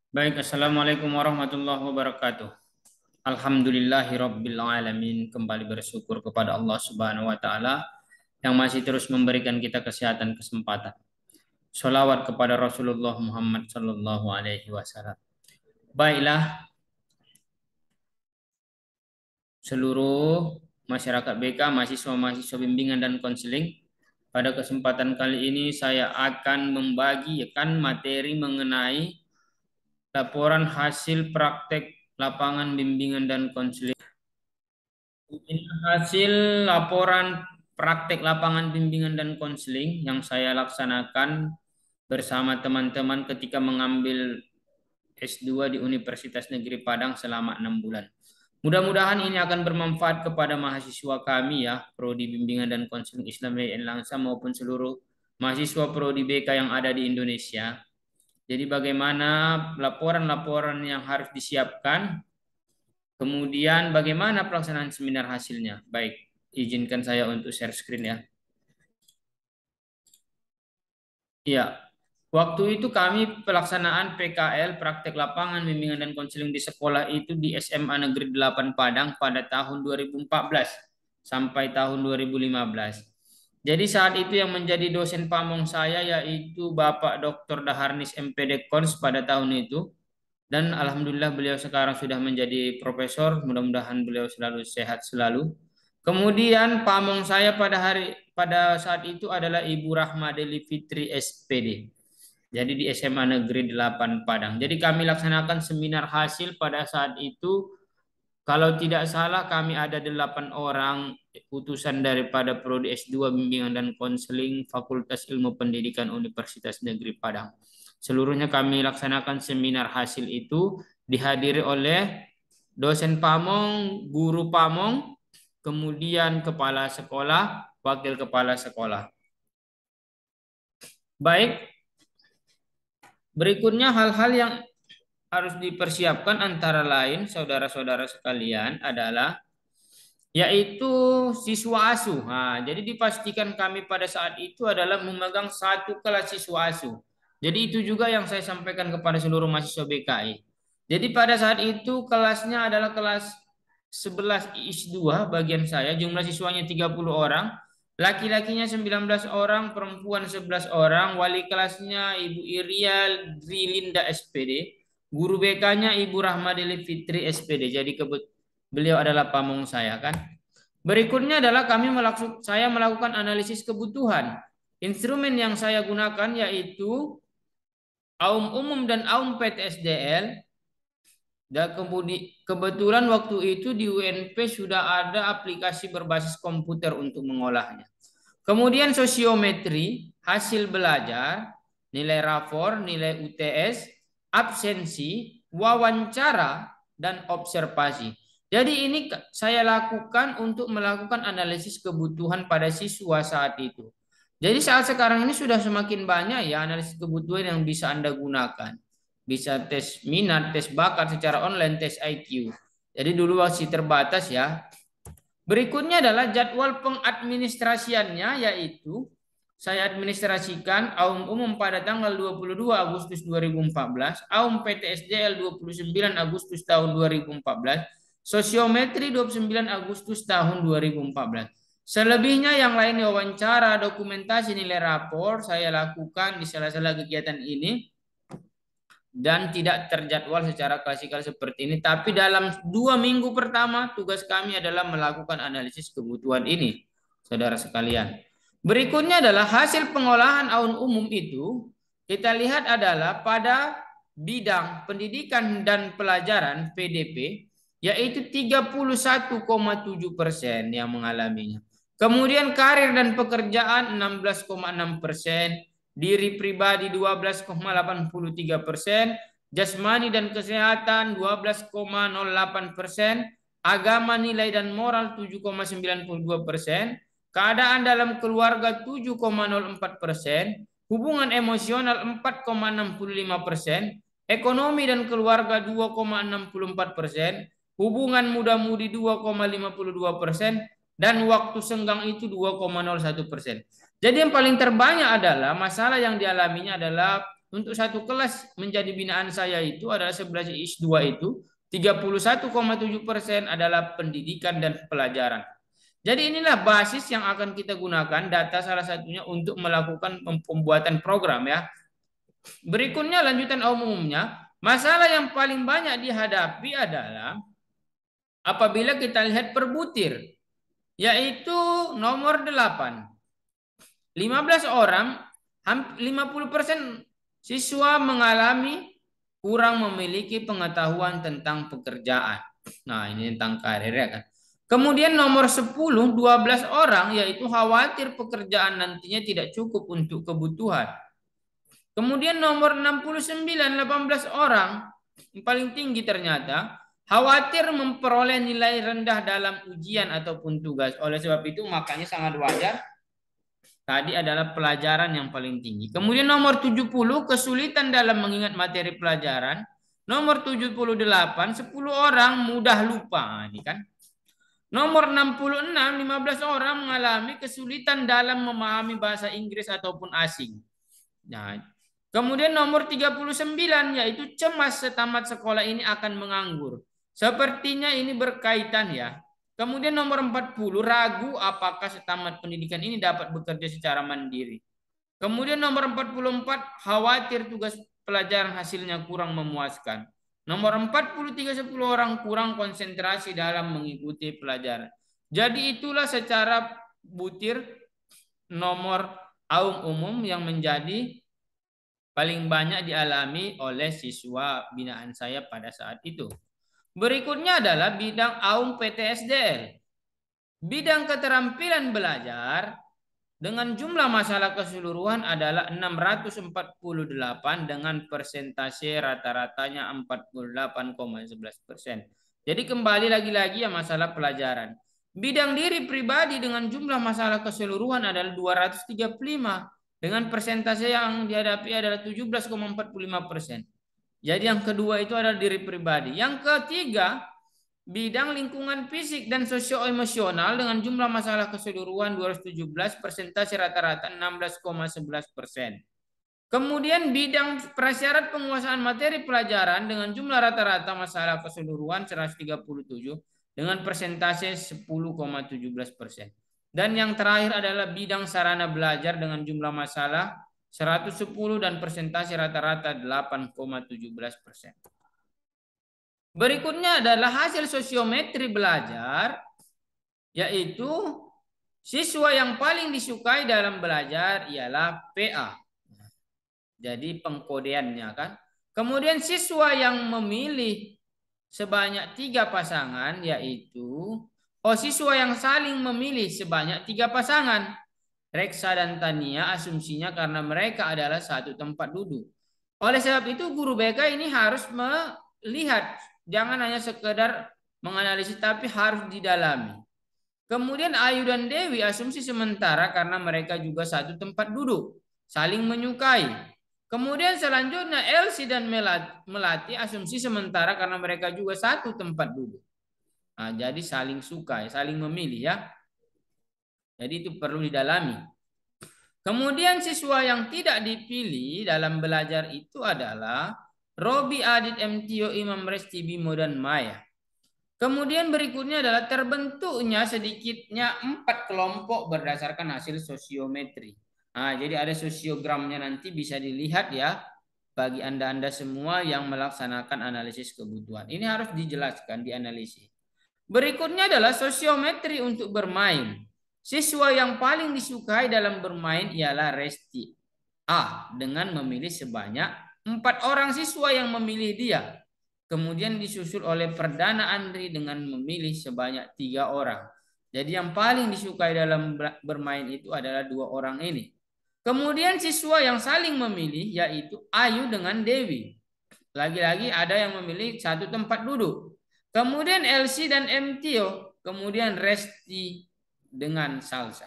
Baik, Assalamualaikum warahmatullahi wabarakatuh. Alhamdulillahirabbil alamin. Kembali bersyukur kepada Allah Subhanahu wa taala yang masih terus memberikan kita kesehatan kesempatan. Sholawat kepada Rasulullah Muhammad sallallahu alaihi wasallam. Baiklah, seluruh masyarakat BK, mahasiswa-mahasiswa bimbingan dan konseling, pada kesempatan kali ini saya akan membagikan materi mengenai laporan hasil praktek lapangan bimbingan dan konseling. Ini hasil laporan praktek lapangan bimbingan dan konseling yang saya laksanakan bersama teman-teman ketika mengambil S2 di Universitas Negeri Padang selama 6 bulan. Mudah-mudahan ini akan bermanfaat kepada mahasiswa kami ya, Prodi Bimbingan dan Konseling Islam BIN Langsa maupun seluruh mahasiswa Prodi BK yang ada di Indonesia. Jadi bagaimana laporan-laporan yang harus disiapkan, kemudian bagaimana pelaksanaan seminar hasilnya. Baik, izinkan saya untuk share screen ya. Iya, waktu itu kami pelaksanaan PKL, praktek lapangan bimbingan dan konseling di sekolah itu di SMA Negeri 8 Padang pada tahun 2014 sampai tahun 2015. Jadi saat itu yang menjadi dosen pamong saya yaitu Bapak Dr. Daharnis MPD Kons pada tahun itu. Dan alhamdulillah beliau sekarang sudah menjadi profesor. Mudah-mudahan beliau selalu sehat selalu. Kemudian pamong saya pada saat itu adalah Ibu Rahmadeli Fitri SPD. Jadi di SMA Negeri 8 Padang. Jadi kami laksanakan seminar hasil pada saat itu. Kalau tidak salah kami ada 8 orang utusan daripada Prodi S2 Bimbingan dan Konseling Fakultas Ilmu Pendidikan Universitas Negeri Padang. Seluruhnya kami laksanakan seminar hasil itu dihadiri oleh dosen pamong, guru pamong, kemudian kepala sekolah, wakil kepala sekolah. Baik, berikutnya hal-hal yang harus dipersiapkan antara lain saudara-saudara sekalian adalah yaitu siswa asuh. Nah, jadi dipastikan kami pada saat itu adalah memegang satu kelas siswa asuh. Jadi itu juga yang saya sampaikan kepada seluruh mahasiswa BKI. Jadi pada saat itu kelasnya adalah kelas 11 IS2 bagian saya, jumlah siswanya 30 orang, laki-lakinya 19 orang, perempuan 11 orang, wali kelasnya Ibu Irial Drilinda SPD, guru BK-nya Ibu Rahmadili Fitri SPD. Jadi beliau adalah pamong saya kan. Berikutnya adalah saya melakukan analisis kebutuhan. Instrumen yang saya gunakan yaitu Aum Umum dan Aum PTSDL. Dan kebetulan waktu itu di UNP sudah ada aplikasi berbasis komputer untuk mengolahnya. Kemudian sosiometri, hasil belajar, nilai rapor, nilai UTS, absensi, wawancara, dan observasi. Jadi ini saya lakukan untuk melakukan analisis kebutuhan pada siswa saat itu. Jadi saat sekarang ini sudah semakin banyak ya analisis kebutuhan yang bisa Anda gunakan. Bisa tes minat, tes bakat secara online, tes IQ. Jadi dulu masih terbatas ya. Berikutnya adalah jadwal pengadministrasiannya yaitu saya administrasikan Aum Umum pada tanggal 22 Agustus 2014, Aum PTSDL 29 Agustus tahun 2014, Sosiometri 29 Agustus tahun 2014. Selebihnya yang lain wawancara, dokumentasi, nilai rapor saya lakukan di sela-sela kegiatan ini dan tidak terjadwal secara klasikal seperti ini. Tapi dalam 2 minggu pertama tugas kami adalah melakukan analisis kebutuhan ini, saudara sekalian. Berikutnya adalah hasil pengolahan aun umum itu kita lihat adalah pada bidang pendidikan dan pelajaran PDP yaitu 31,7% yang mengalaminya. Kemudian karir dan pekerjaan 16,6%, diri pribadi 12,83%, jasmani dan kesehatan 12,08%, agama nilai dan moral 7,92%, keadaan dalam keluarga 7,04%, hubungan emosional 4,65%, ekonomi dan keluarga 2,64%, hubungan muda-mudi 2,52%, dan waktu senggang itu 2,01%. Jadi yang paling terbanyak adalah masalah yang dialaminya adalah untuk satu kelas menjadi binaan saya itu adalah 11-2 itu 31,7% adalah pendidikan dan pelajaran. Jadi inilah basis yang akan kita gunakan data salah satunya untuk melakukan pembuatan program ya. Berikutnya lanjutan umumnya, masalah yang paling banyak dihadapi adalah apabila kita lihat per butir, yaitu nomor 8. 15 orang, 50% siswa mengalami kurang memiliki pengetahuan tentang pekerjaan. Nah, ini tentang karir ya kan. Kemudian nomor 10, 12 orang yaitu khawatir pekerjaan nantinya tidak cukup untuk kebutuhan. Kemudian nomor 69, 18 orang yang paling tinggi ternyata khawatir memperoleh nilai rendah dalam ujian ataupun tugas. Oleh sebab itu makanya sangat wajar tadi adalah pelajaran yang paling tinggi. Kemudian nomor 70 kesulitan dalam mengingat materi pelajaran. Nomor 78 10 orang mudah lupa. Nah, ini kan. Nomor 66 15 orang mengalami kesulitan dalam memahami bahasa Inggris ataupun asing. Nah, kemudian nomor 39 yaitu cemas setamat sekolah ini akan menganggur. Sepertinya ini berkaitan ya. Kemudian nomor 40 ragu apakah setamat pendidikan ini dapat bekerja secara mandiri. Kemudian nomor 44 khawatir tugas pelajaran hasilnya kurang memuaskan. Nomor 43 10 orang kurang konsentrasi dalam mengikuti pelajaran. Jadi itulah secara butir nomor umum yang menjadi paling banyak dialami oleh siswa binaan saya pada saat itu. Berikutnya adalah bidang AUM PTSDL. Bidang keterampilan belajar dengan jumlah masalah keseluruhan adalah 648 dengan persentase rata-ratanya 48,11%. Jadi kembali lagi-lagi ya masalah pelajaran. Bidang diri pribadi dengan jumlah masalah keseluruhan adalah 235 dengan persentase yang dihadapi adalah 17,45%. Jadi yang kedua itu adalah diri pribadi. Yang ketiga, bidang lingkungan fisik dan sosio-emosional dengan jumlah masalah keseluruhan 217, persentase rata-rata 16,11%. Kemudian bidang prasyarat penguasaan materi pelajaran dengan jumlah rata-rata masalah keseluruhan 137 dengan persentase 10,17%. Dan yang terakhir adalah bidang sarana belajar dengan jumlah masalah 110 dan persentase rata-rata 8,17%. Berikutnya adalah hasil sosiometri belajar, yaitu siswa yang paling disukai dalam belajar ialah PA. Jadi pengkodeannya kan. Kemudian siswa yang memilih sebanyak 3 pasangan, yaitu siswa yang saling memilih sebanyak 3 pasangan. Reksa dan Tania asumsinya karena mereka adalah satu tempat duduk. Oleh sebab itu guru BK ini harus melihat, jangan hanya sekedar menganalisis tapi harus didalami. Kemudian Ayu dan Dewi asumsi sementara karena mereka juga satu tempat duduk, saling menyukai. Kemudian selanjutnya Elsie dan Melati asumsi sementara karena mereka juga satu tempat duduk. Nah, jadi saling suka, saling memilih ya. Jadi itu perlu didalami. Kemudian siswa yang tidak dipilih dalam belajar itu adalah Robi, Adit, MTio, Imam, Resti, Bimo, dan Maya. Kemudian berikutnya adalah terbentuknya sedikitnya 4 kelompok berdasarkan hasil sosiometri. Nah, jadi ada sosiogramnya nanti bisa dilihat ya bagi Anda-Anda semua yang melaksanakan analisis kebutuhan. Ini harus dijelaskan, dianalisis. Berikutnya adalah sosiometri untuk bermain. Siswa yang paling disukai dalam bermain ialah Resti A dengan memilih sebanyak 4 orang siswa yang memilih dia. Kemudian disusul oleh Perdana Andri dengan memilih sebanyak 3 orang. Jadi yang paling disukai dalam bermain itu adalah 2 orang ini. Kemudian siswa yang saling memilih yaitu Ayu dengan Dewi. Lagi-lagi ada yang memilih satu tempat duduk. Kemudian Elsie dan MTio, kemudian Resti dengan Salsa.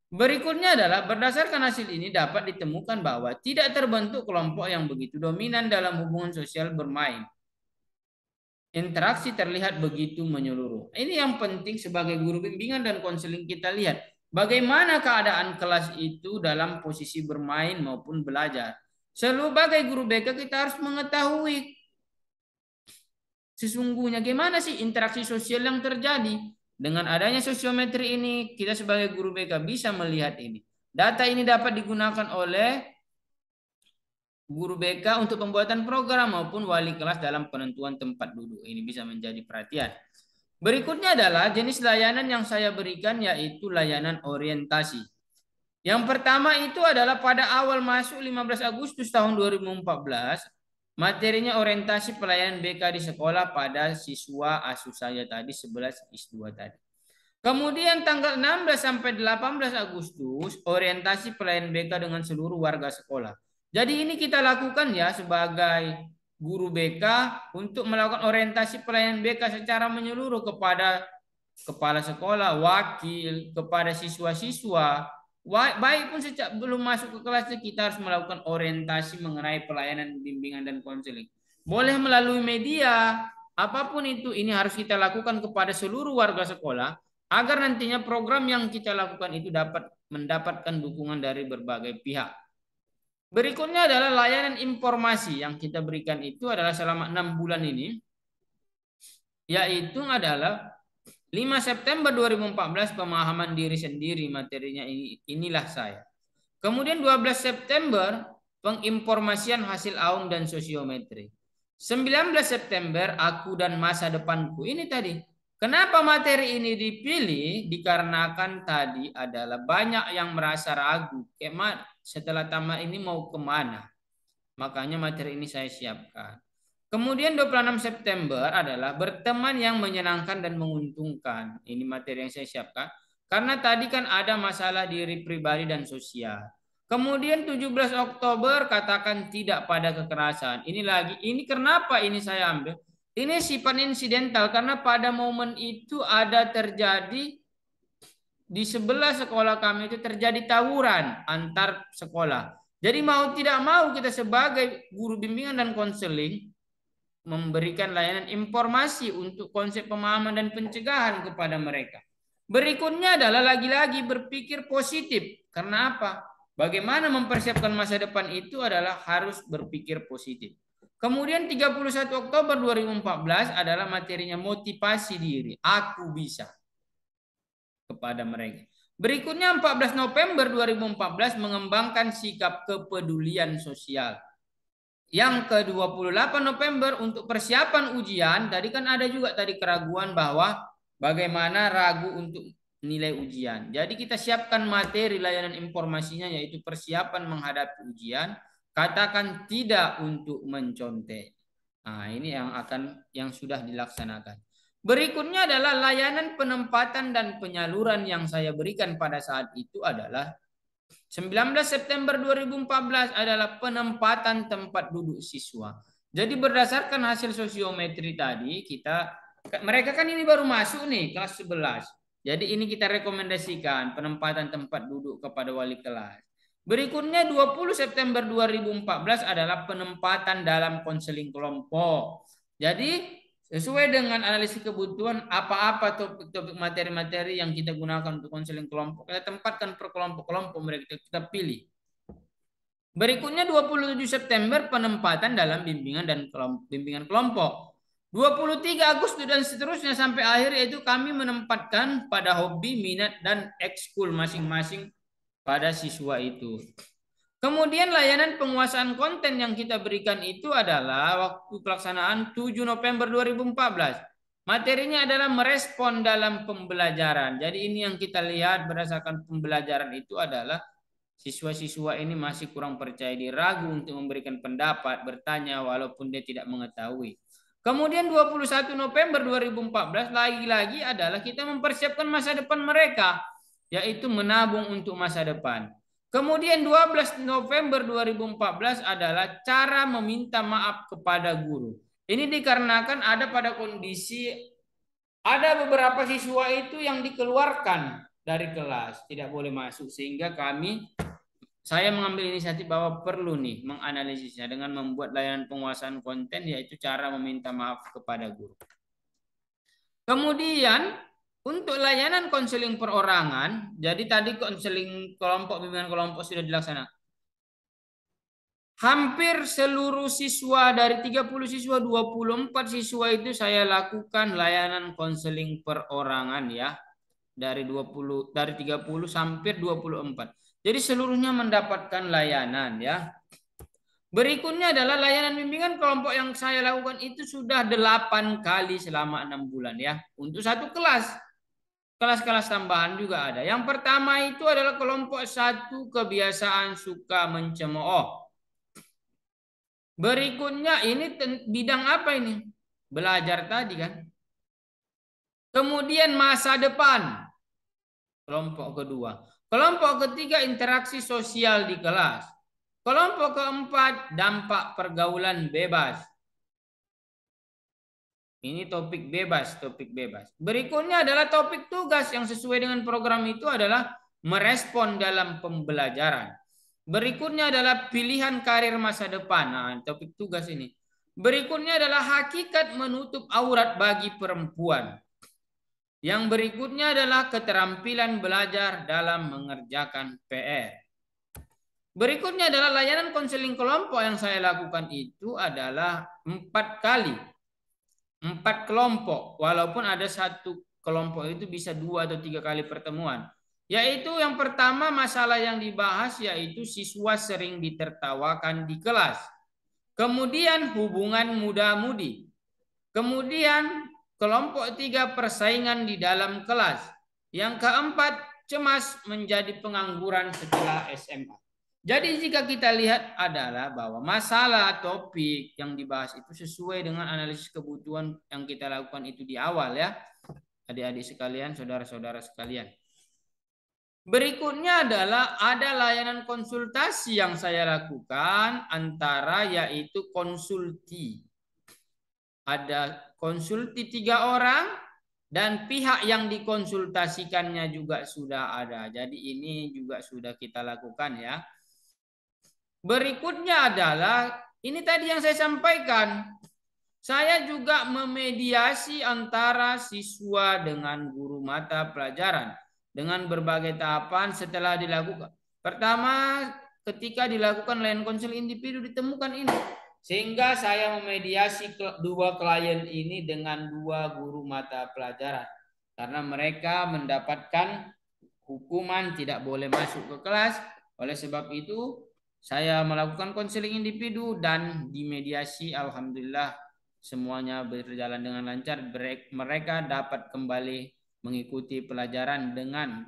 Berikutnya adalah berdasarkan hasil ini dapat ditemukan bahwa tidak terbentuk kelompok yang begitu dominan dalam hubungan sosial bermain. Interaksi terlihat begitu menyeluruh. Ini yang penting sebagai guru bimbingan dan konseling kita lihat. Bagaimana keadaan kelas itu dalam posisi bermain maupun belajar. Sebagai guru BK kita harus mengetahui sesungguhnya gimana sih interaksi sosial yang terjadi. Dengan adanya sosiometri ini, kita sebagai guru BK bisa melihat ini. Data ini dapat digunakan oleh guru BK untuk pembuatan program maupun wali kelas dalam penentuan tempat duduk. Ini bisa menjadi perhatian. Berikutnya adalah jenis layanan yang saya berikan, yaitu layanan orientasi. Yang pertama itu adalah pada awal masuk 15 Agustus tahun 2014, materinya orientasi pelayanan BK di sekolah pada siswa asuh saya tadi 11-2 tadi. Kemudian tanggal 16 sampai 18 Agustus orientasi pelayanan BK dengan seluruh warga sekolah. Jadi ini kita lakukan ya sebagai guru BK untuk melakukan orientasi pelayanan BK secara menyeluruh kepada kepala sekolah, wakil, kepada siswa-siswa. Baik pun sejak belum masuk ke kelas kita harus melakukan orientasi mengenai pelayanan bimbingan dan konseling. Boleh melalui media, apapun itu ini harus kita lakukan kepada seluruh warga sekolah agar nantinya program yang kita lakukan itu dapat mendapatkan dukungan dari berbagai pihak. Berikutnya adalah layanan informasi yang kita berikan itu adalah selama 6 bulan ini, yaitu adalah 5 September 2014 pemahaman diri sendiri, materinya inilah saya. Kemudian 12 September penginformasian hasil AUM dan sosiometri. 19 September aku dan masa depanku. Ini tadi. Kenapa materi ini dipilih? Dikarenakan tadi adalah banyak yang merasa ragu. Setelah tamat ini mau kemana? Makanya materi ini saya siapkan. Kemudian 26 September adalah berteman yang menyenangkan dan menguntungkan. Ini materi yang saya siapkan. Karena tadi kan ada masalah diri pribadi dan sosial. Kemudian 17 Oktober katakan tidak pada kekerasan. Ini kenapa ini saya ambil? Ini sifat insidental karena pada momen itu ada terjadi di sebelah sekolah kami itu terjadi tawuran antar sekolah. Jadi mau tidak mau kita sebagai guru bimbingan dan konseling memberikan layanan informasi untuk konsep pemahaman dan pencegahan kepada mereka. Berikutnya adalah lagi-lagi berpikir positif. Karena apa? Bagaimana mempersiapkan masa depan itu adalah harus berpikir positif. Kemudian 31 Oktober 2014 adalah materinya motivasi diri. Aku bisa kepada mereka. Berikutnya 14 November 2014 mengembangkan sikap kepedulian sosial. Yang ke-28 November untuk persiapan ujian, tadi kan ada juga tadi keraguan bahwa bagaimana ragu untuk nilai ujian. Jadi kita siapkan materi layanan informasinya yaitu persiapan menghadapi ujian, katakan tidak untuk mencontek. Nah, ini yang sudah dilaksanakan. Berikutnya adalah layanan penempatan dan penyaluran yang saya berikan pada saat itu adalah 19 September 2014 adalah penempatan tempat duduk siswa. Jadi berdasarkan hasil sosiometri tadi mereka kan ini baru masuk nih kelas 11. Jadi ini kita rekomendasikan penempatan tempat duduk kepada wali kelas. Berikutnya 20 September 2014 adalah penempatan dalam konseling kelompok. Jadi sesuai dengan analisis kebutuhan apa-apa topik materi-materi yang kita gunakan untuk konseling kelompok, kita tempatkan per kelompok-kelompok mereka kita pilih. Berikutnya 27 September penempatan dalam bimbingan kelompok. 23 Agustus dan seterusnya sampai akhir yaitu kami menempatkan pada hobi, minat dan ekskul masing-masing pada siswa itu. Kemudian layanan penguasaan konten yang kita berikan itu adalah waktu pelaksanaan 7 November 2014. Materinya adalah merespon dalam pembelajaran. Jadi ini yang kita lihat berdasarkan pembelajaran itu adalah siswa-siswa ini masih kurang percaya diri, ragu untuk memberikan pendapat, bertanya walaupun dia tidak mengetahui. Kemudian 21 November 2014 lagi-lagi adalah kita mempersiapkan masa depan mereka, yaitu menabung untuk masa depan. Kemudian 12 November 2014 adalah cara meminta maaf kepada guru. Ini dikarenakan ada pada kondisi ada beberapa siswa itu yang dikeluarkan dari kelas, tidak boleh masuk sehingga saya mengambil inisiatif bahwa perlu nih menganalisisnya dengan membuat layanan penguasaan konten yaitu cara meminta maaf kepada guru. Kemudian untuk layanan konseling perorangan, jadi tadi konseling kelompok, bimbingan kelompok sudah dilaksanakan. Hampir seluruh siswa dari 30 siswa, 24 siswa itu saya lakukan layanan konseling perorangan ya. Dari 30 sampai 24. Jadi seluruhnya mendapatkan layanan ya. Berikutnya adalah layanan bimbingan kelompok yang saya lakukan itu sudah 8 kali selama 6 bulan ya. Untuk satu kelas. Kelas-kelas tambahan juga ada. Yang pertama itu adalah kelompok 1 kebiasaan suka mencemooh. Berikutnya ini bidang apa ini? Belajar tadi kan. Kemudian masa depan. Kelompok kedua. Kelompok ketiga interaksi sosial di kelas. Kelompok keempat dampak pergaulan bebas. Ini topik bebas, topik bebas. Berikutnya adalah topik tugas yang sesuai dengan program itu adalah merespon dalam pembelajaran. Berikutnya adalah pilihan karir masa depan. Nah, topik tugas ini. Berikutnya adalah hakikat menutup aurat bagi perempuan. Yang berikutnya adalah keterampilan belajar dalam mengerjakan PR. Berikutnya adalah layanan konseling kelompok yang saya lakukan itu adalah 4 kali. 4 kelompok, walaupun ada satu kelompok itu bisa 2 atau 3 kali pertemuan. Yaitu yang pertama masalah yang dibahas yaitu siswa sering ditertawakan di kelas. Kemudian hubungan muda-mudi. Kemudian kelompok 3 persaingan di dalam kelas. Yang keempat cemas menjadi pengangguran setelah SMA. Jadi jika kita lihat adalah bahwa masalah topik yang dibahas itu sesuai dengan analisis kebutuhan yang kita lakukan itu di awal ya. Adik-adik sekalian, saudara-saudara sekalian. Berikutnya adalah ada layanan konsultasi yang saya lakukan antara yaitu konsulti. Ada konsulti 3 orang dan pihak yang dikonsultasikannya juga sudah ada. Jadi ini juga sudah kita lakukan ya. Berikutnya adalah ini tadi yang saya sampaikan. Saya juga memediasi antara siswa dengan guru mata pelajaran dengan berbagai tahapan setelah dilakukan. Pertama, ketika dilakukan layanan konseling individu ditemukan ini. Sehingga saya memediasi 2 klien ini dengan 2 guru mata pelajaran. Karena mereka mendapatkan hukuman tidak boleh masuk ke kelas. Oleh sebab itu, saya melakukan konseling individu dan dimediasi. Alhamdulillah semuanya berjalan dengan lancar. Mereka dapat kembali mengikuti pelajaran dengan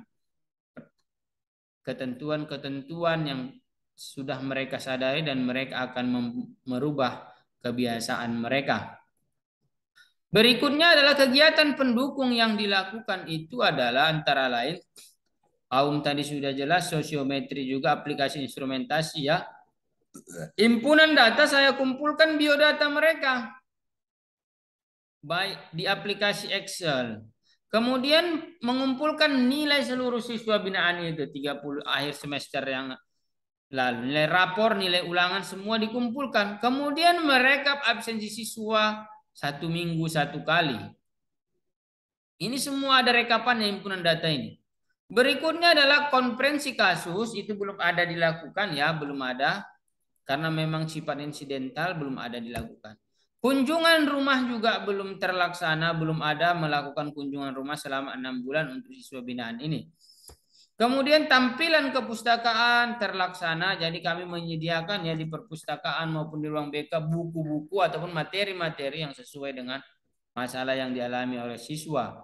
ketentuan-ketentuan yang sudah mereka sadari dan mereka akan merubah kebiasaan mereka. Berikutnya adalah kegiatan pendukung yang dilakukan itu adalah antara lain tadi sudah jelas, sosiometri juga aplikasi instrumentasi ya. Himpunan data saya kumpulkan biodata mereka. Baik di aplikasi Excel. Kemudian mengumpulkan nilai seluruh siswa binaan itu 30 akhir semester yang lalu. Nilai rapor, nilai ulangan semua dikumpulkan. Kemudian merekap absensi siswa 1 minggu 1 kali. Ini semua ada rekapannya himpunan data ini. Berikutnya adalah konferensi kasus, itu belum ada dilakukan ya, belum ada. Karena memang sifat insidental belum ada dilakukan. Kunjungan rumah juga belum terlaksana, belum ada melakukan kunjungan rumah selama 6 bulan untuk siswa binaan ini. Kemudian tampilan kepustakaan terlaksana, jadi kami menyediakan ya di perpustakaan maupun di ruang BK buku-buku ataupun materi-materi yang sesuai dengan masalah yang dialami oleh siswa.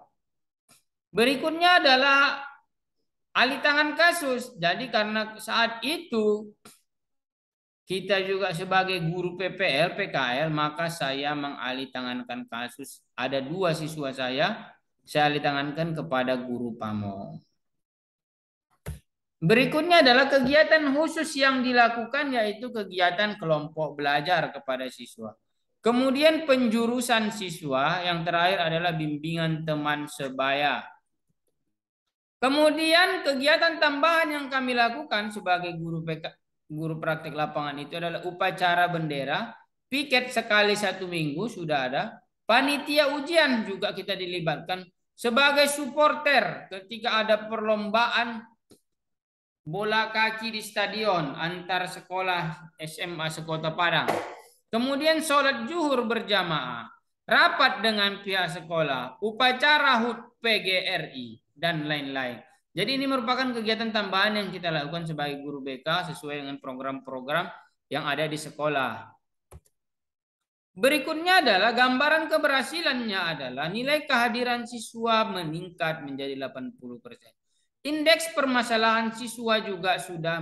Berikutnya adalah alih tangan kasus. Jadi karena saat itu kita juga sebagai guru PPL, PKL, maka saya mengalih tangankan kasus. Ada 2 siswa saya alih tangankan kepada guru PAMO. Berikutnya adalah kegiatan khusus yang dilakukan yaitu kegiatan kelompok belajar kepada siswa. Kemudian penjurusan siswa, yang terakhir adalah bimbingan teman sebaya. Kemudian kegiatan tambahan yang kami lakukan sebagai guru praktek lapangan itu adalah upacara bendera, piket sekali 1 minggu sudah ada, panitia ujian juga kita dilibatkan sebagai supporter ketika ada perlombaan bola kaki di stadion antar sekolah SMA sekota Padang. Kemudian sholat zuhur berjamaah, rapat dengan pihak sekolah, upacara HUT PGRI, dan lain-lain. Jadi ini merupakan kegiatan tambahan yang kita lakukan sebagai guru BK sesuai dengan program-program yang ada di sekolah. Berikutnya adalah gambaran keberhasilannya adalah nilai kehadiran siswa meningkat menjadi 80%. Indeks permasalahan siswa juga sudah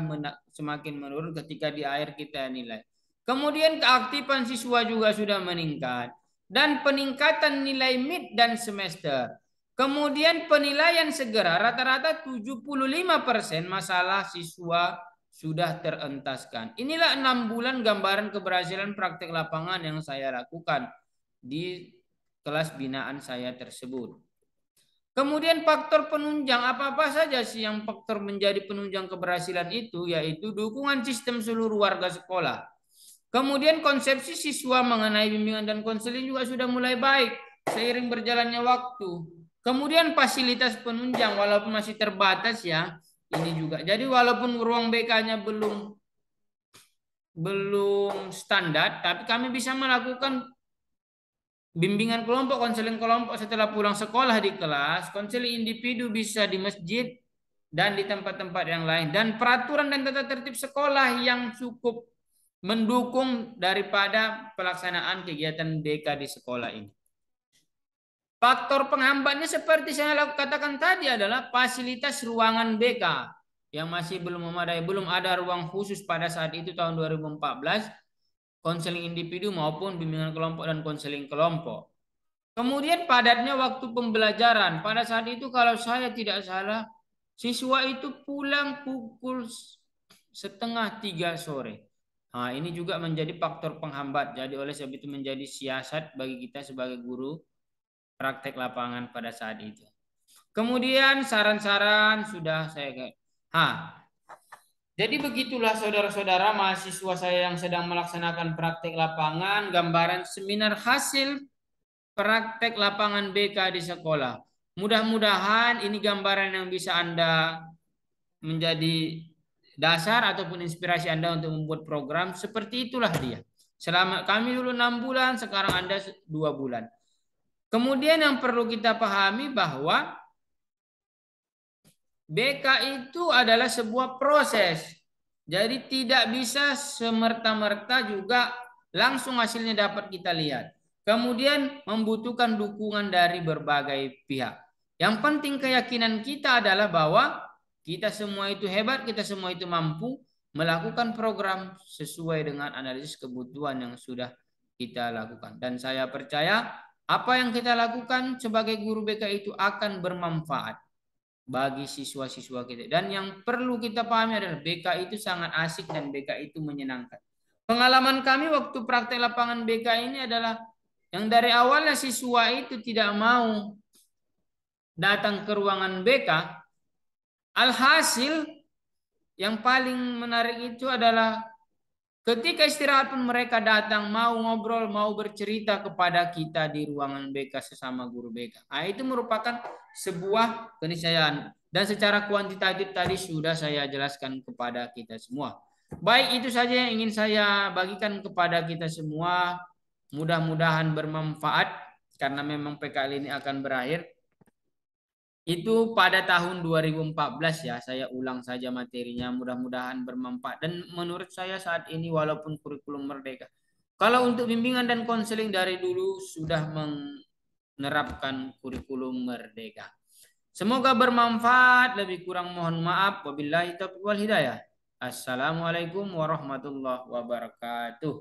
semakin menurun ketika di akhir kita nilai. Kemudian keaktifan siswa juga sudah meningkat dan peningkatan nilai mid dan semester. Kemudian penilaian segera rata-rata 75% masalah siswa sudah terentaskan. Inilah 6 bulan gambaran keberhasilan praktek lapangan yang saya lakukan di kelas binaan saya tersebut. Kemudian faktor penunjang apa-apa saja sih yang faktor menjadi penunjang keberhasilan itu, yaitu dukungan sistem seluruh warga sekolah. Kemudian konsepsi siswa mengenai bimbingan dan konseling juga sudah mulai baik seiring berjalannya waktu. Kemudian fasilitas penunjang walaupun masih terbatas ya, ini juga. Jadi walaupun ruang BK-nya belum standar, tapi kami bisa melakukan bimbingan kelompok, konseling kelompok setelah pulang sekolah di kelas, konseling individu bisa di masjid dan di tempat-tempat yang lain. Dan peraturan dan tata tertib sekolah yang cukup mendukung daripada pelaksanaan kegiatan BK di sekolah ini. Faktor penghambatnya seperti saya katakan tadi adalah fasilitas ruangan BK yang masih belum memadai, belum ada ruang khusus pada saat itu tahun 2014, konseling individu maupun bimbingan kelompok dan konseling kelompok. Kemudian padatnya waktu pembelajaran. Pada saat itu kalau saya tidak salah, siswa itu pulang pukul setengah 3 sore. Nah, ini juga menjadi faktor penghambat. Jadi oleh sebab itu menjadi siasat bagi kita sebagai guru praktek lapangan pada saat itu. Kemudian saran-saran sudah saya jadi begitulah saudara-saudara mahasiswa saya yang sedang melaksanakan praktek lapangan, gambaran seminar hasil praktek lapangan BK di sekolah. Mudah-mudahan ini gambaran yang bisa Anda menjadi dasar ataupun inspirasi Anda untuk membuat program. Seperti itulah dia. Selama kami dulu 6 bulan, sekarang Anda 2 bulan. Kemudian yang perlu kita pahami bahwa BK itu adalah sebuah proses. Jadi tidak bisa semerta-merta juga langsung hasilnya dapat kita lihat. Kemudian membutuhkan dukungan dari berbagai pihak. Yang penting keyakinan kita adalah bahwa kita semua itu hebat, kita semua itu mampu melakukan program sesuai dengan analisis kebutuhan yang sudah kita lakukan. Dan saya percaya apa yang kita lakukan sebagai guru BK itu akan bermanfaat bagi siswa-siswa kita. Dan yang perlu kita pahami adalah BK itu sangat asik dan BK itu menyenangkan. Pengalaman kami waktu praktek lapangan BK ini adalah yang dari awalnya siswa itu tidak mau datang ke ruangan BK, alhasil yang paling menarik itu adalah ketika istirahat pun mereka datang mau ngobrol, mau bercerita kepada kita di ruangan BK sesama guru BK. Nah, itu merupakan sebuah keniscayaan. Dan secara kuantitatif tadi sudah saya jelaskan kepada kita semua. Baik, itu saja yang ingin saya bagikan kepada kita semua. Mudah-mudahan bermanfaat karena memang PKL ini akan berakhir. Itu pada tahun 2014 ya, saya ulang saja materinya, mudah-mudahan bermanfaat. Dan menurut saya saat ini walaupun kurikulum merdeka, kalau untuk bimbingan dan konseling dari dulu sudah menerapkan kurikulum merdeka. Semoga bermanfaat, lebih kurang mohon maaf. Wabillahi taufiq wal hidayah. Assalamualaikum warahmatullahi wabarakatuh.